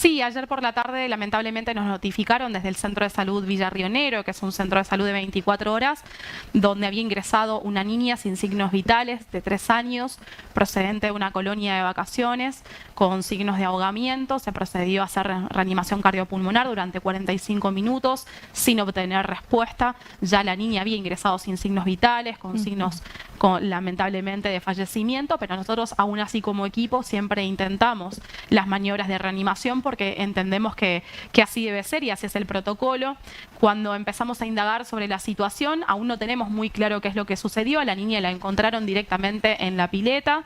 Sí, ayer por la tarde lamentablemente nos notificaron desde el Centro de Salud Villa Rionero, que es un centro de salud de 24 horas, donde había ingresado una niña sin signos vitales de 3 años, procedente de una colonia de vacaciones, con signos de ahogamiento. Se procedió a hacer reanimación cardiopulmonar durante 45 minutos sin obtener respuesta. Ya la niña había ingresado sin signos vitales, con signos lamentablemente de fallecimiento, pero nosotros aún así como equipo siempre intentamos las maniobras de reanimación porque entendemos que así debe ser y así es el protocolo. Cuando empezamos a indagar sobre la situación, aún no tenemos muy claro qué es lo que sucedió. A la niña la encontraron directamente en la pileta,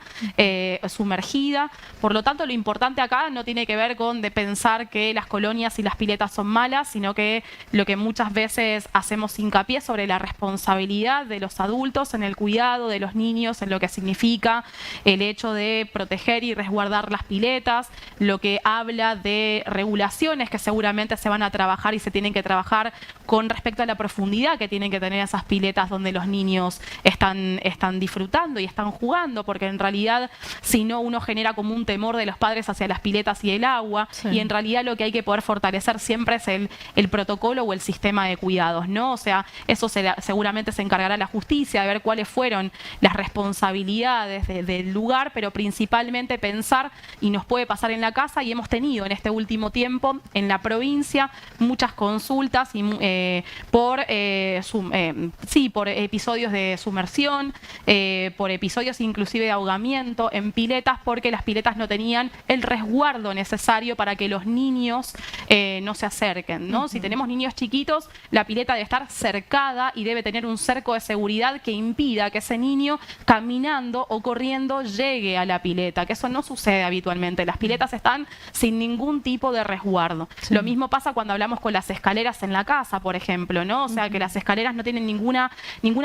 sumergida. Por lo tanto, lo importante acá no tiene que ver con de pensar que las colonias y las piletas son malas, sino que lo que muchas veces hacemos hincapié sobre la responsabilidad de los adultos en el cuidado de los niños, en lo que significa el hecho de proteger y resguardar las piletas, lo que habla de regulaciones que seguramente se van a trabajar y se tienen que trabajar con respecto a la profundidad que tienen que tener esas piletas donde los niños están disfrutando y están jugando, porque en realidad si no uno genera como un temor de los padres hacia las piletas y el agua, sí. Y en realidad lo que hay que poder fortalecer siempre es el protocolo o el sistema de cuidados, ¿no? O sea, eso seguramente se encargará la justicia de ver cuáles fueron las responsabilidades del lugar, pero principalmente pensar, y nos puede pasar en la casa, y hemos tenido en este último tiempo en la provincia muchas consultas y, por episodios de sumersión, por episodios inclusive de ahogamiento en piletas, porque las piletas no tenían el resguardo necesario para que los niños no se acerquen, ¿no? Si tenemos niños chiquitos, la pileta debe estar cercada y debe tener un cerco de seguridad que impida que ese niño caminando o corriendo llegue a la pileta, que eso no sucede habitualmente. Las piletas están sin ningún tipo de resguardo. Sí. Lo mismo pasa cuando hablamos con las escaleras en la casa, por ejemplo, ¿no? O sea, que las escaleras no tienen ninguna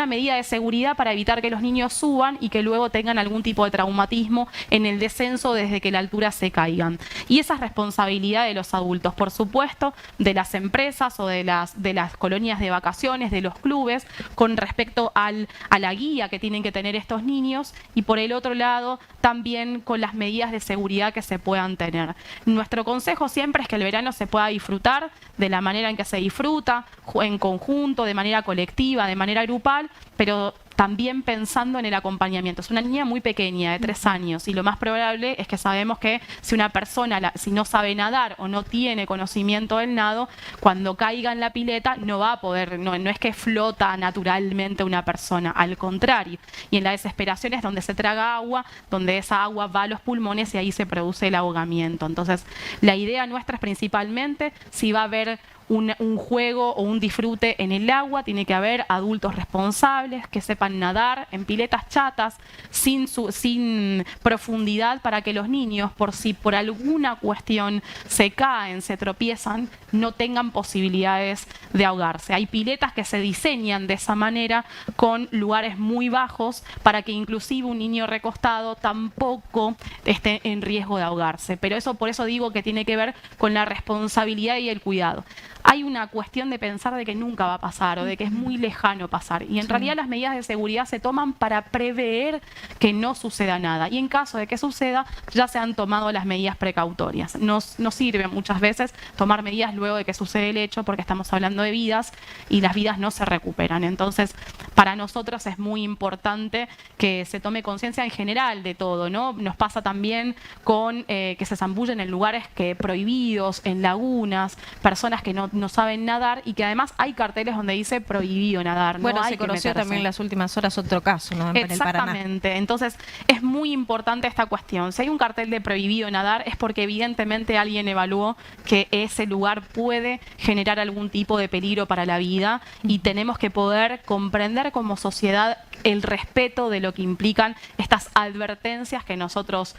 medida de seguridad para evitar que los niños suban y que luego tengan algún tipo de traumatismo en el descenso desde que la altura se caigan. Y esa es responsabilidad de los adultos, por supuesto, de las empresas o de las colonias de vacaciones, de los clubes, con respecto a la guía que tienen que tener estos niños, y por el otro lado también con las medidas de seguridad que se puedan tener. Nuestro consejo siempre es que el verano se pueda disfrutar de la manera en que se disfruta, en conjunto, de manera colectiva, de manera grupal, pero también pensando en el acompañamiento. Es una niña muy pequeña, de 3 años, y lo más probable es que sabemos que si una persona, si no sabe nadar o no tiene conocimiento del nado, cuando caiga en la pileta no va a poder, no es que flota naturalmente una persona, al contrario. Y en la desesperación es donde se traga agua, donde esa agua va a los pulmones y ahí se produce el ahogamiento. Entonces, la idea nuestra es principalmente, si va a haber un juego o un disfrute en el agua, tiene que haber adultos responsables que sepan nadar en piletas chatas, sin profundidad, para que los niños, si por alguna cuestión se caen, se tropiezan, no tengan posibilidades de ahogarse. Hay piletas que se diseñan de esa manera, con lugares muy bajos, para que inclusive un niño recostado tampoco esté en riesgo de ahogarse. Pero eso, por eso digo que tiene que ver con la responsabilidad y el cuidado. Hay una cuestión de pensar de que nunca va a pasar o de que es muy lejano pasar, y en realidad las medidas de seguridad se toman para prever que no suceda nada, y en caso de que suceda ya se han tomado las medidas precautorias. No sirve muchas veces tomar medidas luego de que sucede el hecho, porque estamos hablando de vidas y las vidas no se recuperan. Entonces, para nosotros es muy importante que se tome conciencia en general de todo, ¿no? Nos pasa también con que se zambullen en lugares prohibidos, en lagunas, personas que no saben nadar, y que además hay carteles donde dice prohibido nadar. Bueno, no se hay que conoció meterse. también en las últimas horas otro caso, ¿no? En el Paraná. Exactamente. Entonces, es muy importante esta cuestión. Si hay un cartel de prohibido nadar, es porque evidentemente alguien evaluó que ese lugar puede generar algún tipo de peligro para la vida, y tenemos que poder comprender como sociedad el respeto de lo que implican estas advertencias que nosotros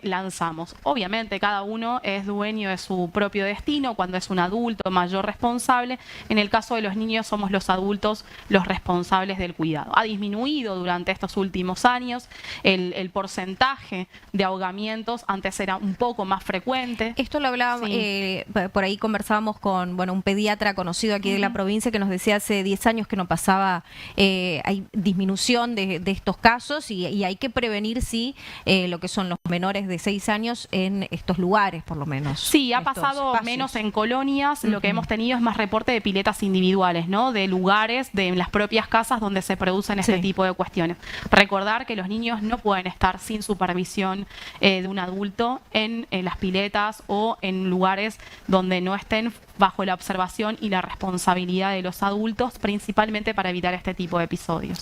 lanzamos. Obviamente cada uno es dueño de su propio destino cuando es un adulto mayor responsable. En el caso de los niños somos los adultos los responsables del cuidado. Ha disminuido durante estos últimos años el porcentaje de ahogamientos, antes era un poco más frecuente. Esto lo hablábamos, sí. Por ahí conversábamos con un pediatra conocido aquí de la provincia que nos decía hace 10 años que no pasaba, hay disminución disminución de estos casos y hay que prevenir, sí, lo que son los menores de 6 años en estos lugares, por lo menos. Sí, ha pasado menos en colonias. Lo que hemos tenido es más reporte de piletas individuales, ¿no? De lugares, de las propias casas donde se producen este tipo de cuestiones. Recordar que los niños no pueden estar sin supervisión de un adulto en las piletas o en lugares donde no estén bajo la observación y la responsabilidad de los adultos, principalmente para evitar este tipo de episodios.